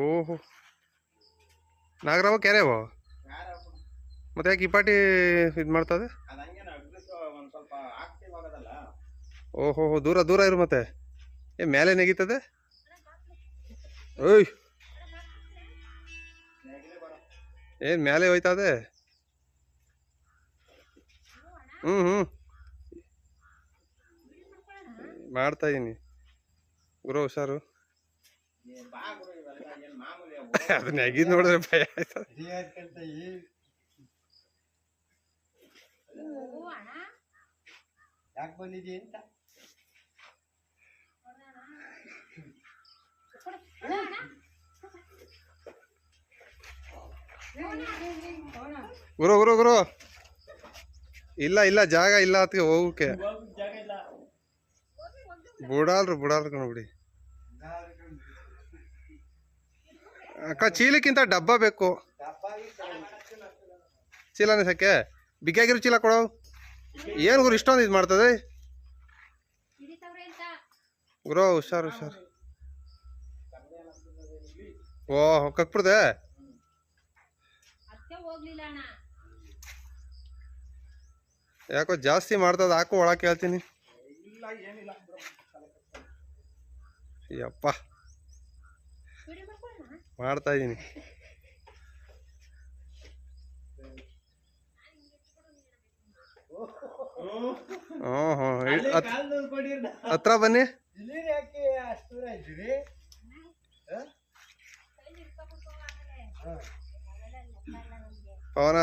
ಓಹೋ ನಾಗರಾವ ಕ್ಯಾರೇವ ಮತ್ತೆ ಯಾಕೆ ಈ ಪಾಟಿ ಇದು ಮಾಡ್ತದೆ? ಓಹೋ ದೂರ ದೂರ ಇರು ಮತ್ತೆ ಮೇಲೆ ನೆಗೀತದೆ. ಓಯ್ ಏನ್ ಮೇಲೆ ಹೋಯ್ತದೆ? ಮಾಡ್ತಾ ಇದೀನಿ ಗುರು, ಹುಷಾರು. ಅದು ನೆಗಿದ್ ನೋಡಿದ್ರೆ ಭಯ ಆಯ್ತದೆ. ಯಾಕೆ ಬಂದಿದ್ದೀ ಅಂತ ಗುರು ಗುರು ಗುರು ಇಲ್ಲ ಇಲ್ಲ ಜಾಗ ಇಲ್ಲ ಅದಕ್ಕೆ ಹೋಗಕ್ಕೆ. ಬುಡಾಲ್ರು ಕಣ್ಬಿಡಿ ಅಕ್ಕ. ಚೀಲಕ್ಕಿಂತ ಡಬ್ಬ ಬೇಕು. ಚೀಲನೇ ಸಕ್ಕೆ ಬಿಗ್ಗಾಗಿರೋ ಚೀಲ ಕೊಡೋ. ಏನು ಗುರು ಇಷ್ಟೊಂದು ಇದು ಮಾಡ್ತದೆ? ಗುರು ಹುಷಾರು ಹುಷಾರು. ಓಹ್ ಕಕ್ಬಿಡ್ದೆ. ಯಾಕೋ ಜಾಸ್ತಿ ಮಾಡ್ತದ, ಹಾಕು ಒಳಕ್ಕೆ ಹೇಳ್ತೀನಿ. ಯಪ್ಪ ಮಾಡ್ತಾ ಇದೀನಿ. ಹತ್ರ ಬನ್ನಿ. ಪವನ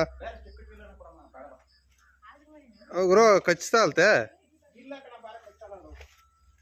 ಗುರು ಕಚ್ತಾ ಅಲ್ತೆ.